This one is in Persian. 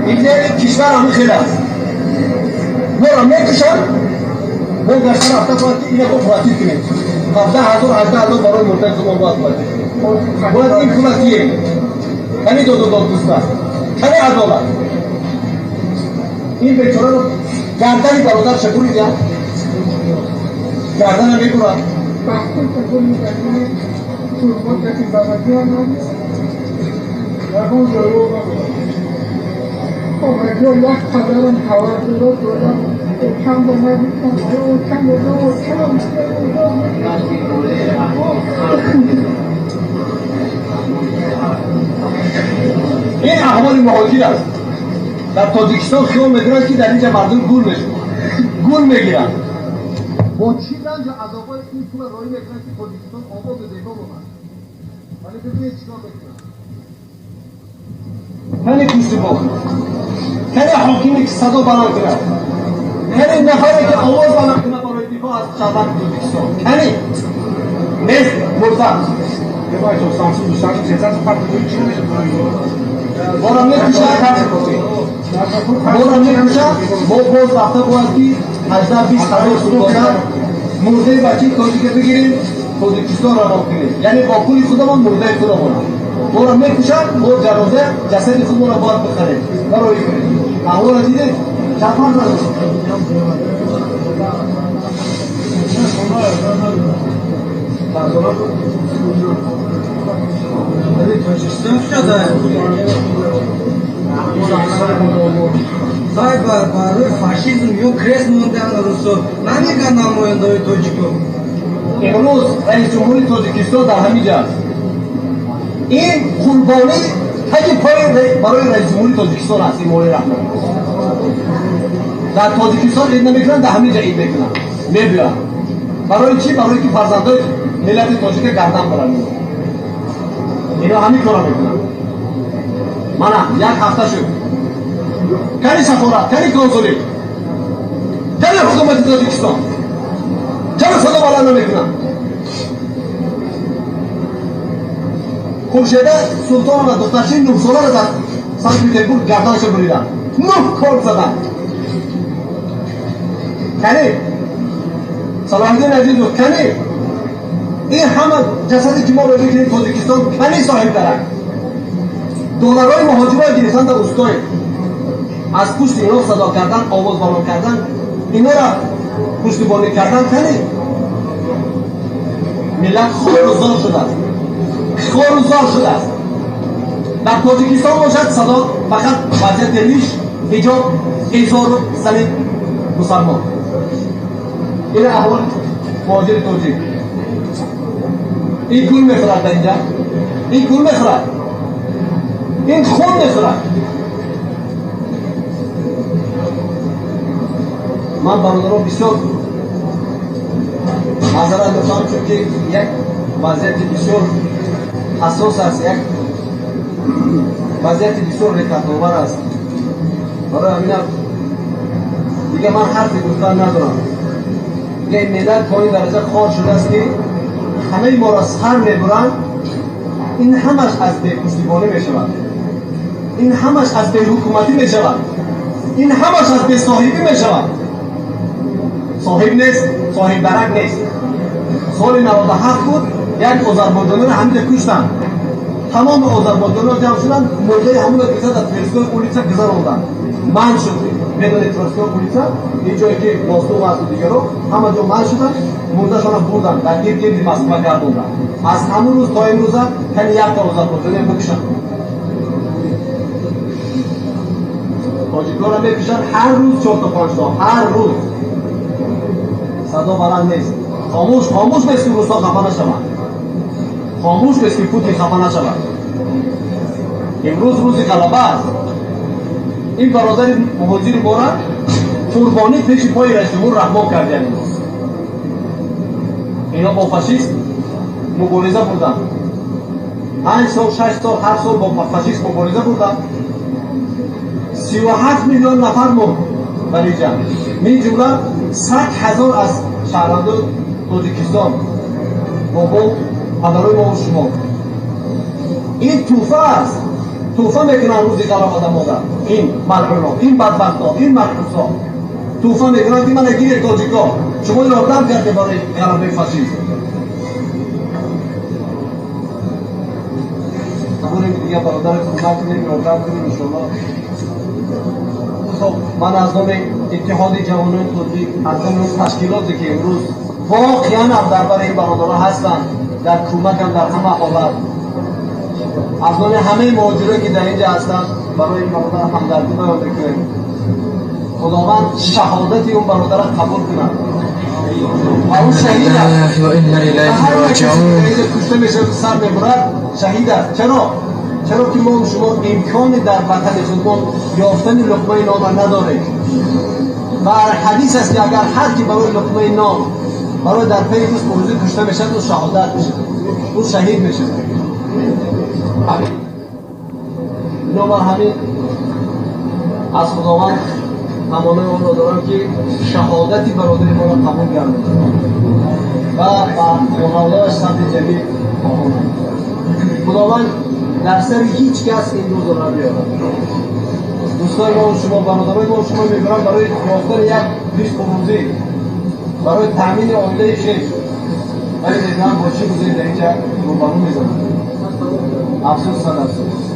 اینجا کشور همون خیلی است ما را میکشن ما در سر هفته باید اینه با پراتی کنیم 17,000 برای مرتب زمان باید این پراتیه کنی دو دوست است کنی عدالت این بیچاره رو گردنی برادر شکوری دیا گردن هم میکنن وقتی شکوری میکنه ترمات کسی بابتی هم نمیست نکن ضرور اومدی یک قدرم توجه رو دولم کم به من کم این احوال مهاجر است در تاجیکستان خیال میکنند که در اینجا مردم گول میگیرند با چی رنج و عذابای این پول رایی میکنند که تاجیکستان آباد و زیبا بماند ولی ببینید چیکار میکنند کنی پشتیبان کنی حاکمی که صدا بلند کند کنی نفری که آواز بلند کند برای دفاع از شهروند تاجیکستان کنی نیست مرتب بارا میکشن ما باز وقتا باید که 18-20 هزار سلطانه مرده بچه کاری که بگیریم تاجیکستان را کنیم یعنی با پول خودمان مرده خودمان بارا میکشن ما جنازه جسد خودمان را باید بخریم برای کنیم احوال دیده چند فرد نداریم Tacikistan şurada. Say barbarı faşizm yok kres montanlar Rusu. Namiga namoyanda Tojiko. امروز رئیس جمهوری تاجیکستان در همینجا است این قربانی تک پای برای رئیس جمهوری تاجیکستان است این مولوی رحمان در تاجیکستان عید نمیکنن در همینجا عید میکنن میبیان برای چی؟ برای که فرزندای ملت تاجیک گردن برن اینا همین کارا میکنن من یک هفته شد کنی سفارت کنی کنسولی کنی حکومت تاجیکستان چرا صدا بلند نمیکنن خورشیده سلطان و دخترچه 9 ساله رو در سنت پترزبورگ گردنش رو بریدن 9 کار زدن کنی صلاح‌الدین عزیز کنی این همه جسدی که ما رو بکنیم تاجیکستان کنی صاحب دارن دلارای مهاجرای گرفتن در اوستای از پشت اینا صدا کردن آواز بلند کردن اینا را پشتیبانی کردن کنی ملت خواروزار شده است خواروزار شده است در تاجیکستان باشد صدا فقط وضعیت ریش حجاب ایزار زن مسلمان این احوال مهاجر تاجیک این گل میخورد در اینجا این گل میخورد این خون میخورد من برادران بسیار معذرت میخواهم چون که یک وضعیت بسیار حساس است یک وضعیت بسیار رکت‌آور است برای همینم دیگه من حرفی گفتن ندارم دیگه ملت تا این درجه خوار شده است که همه ما را سر میبرند این همش از بی پشتیبانی میشود این همش از بی حکومتی میشود این همش از بی صاحبی میشود صاحب نیست صاحب درک نیست سال 97 بود یک آذربایجانی را همینجا کشتن تمام آذربایجانی را جمع شدن مرده همون را کشتن در ترسکوی پولیسا گذراندن من شد بدون ترسکوی پولیسا این جایی که ماستو است و دیگر رو همه جا من شدن مردهشان را بردن در گرد مسکو گردوندن از همون روز تا امروز کنی یک تا آذربایجانی بکشن تاجیک‌ها را میکشن هر روز 4 تا 5 تا هر روز صدا بلند نیست خاموش نیست که روستا خفه نشوند خاموش نیست که پوتین خفه نشود امروز روزی غلبه است این برادر مهاجر ما را قربانی پیش پای رئیس جمهور رحمان کردن اینا با فاشیست مبارزه بردن 5 سال 6 سال 7 سال با فاشیست مبارزه بردن 37 میلیون نفر مرد در این جنگ من جمله 100,000 از شهروندان توجیکستان با پدرای ما و شما این توفه است توفه میکنن روزی قرار آدم مادر این ملعونا این بدبختا این مرکوسا توفه میکنن که من گیر تاجیکا شما این آدم کرده برای غلبه فاشیسم همون دیگه برادر کمک کنیم آدم کنیم انشاءالله خب من از نام اتحاد جوانان ترکی از نام تشکیلاتی که امروز واقعا هم در برای این برادرها هستند در کمک هم در همه حالت از نام همه مهاجرانی که در اینجا هستند برای این برادر همدردی بیان می‌کنیم خداوند شهادت اون برادر قبول کند و اون شهید است و انا الیه راجعون کشته میشه سر میبرد شهید است چرا که ما شما امکان در وطن خودمان یافتن لقمه نان نداریم و حدیث است که اگر هر کی برای لقمه نان برای در پی روز موضوع کشته میشه تو شهادت میشه او شهید میشه اینو من همین از خداوند همانه اون رو دارم که شهادتی برادر ما را قبول کرده و خداوندش سمت جمیل خداوند در سر هیچ کس این روز را بیارد دوستای ما و شما برادرای ما و شما میبرم برای یافتن یک ریسک روزی برای تامین عائله شیخ ولی دیدم با چی روزی در اینجا روبرو میزنم افسوس صد افسوس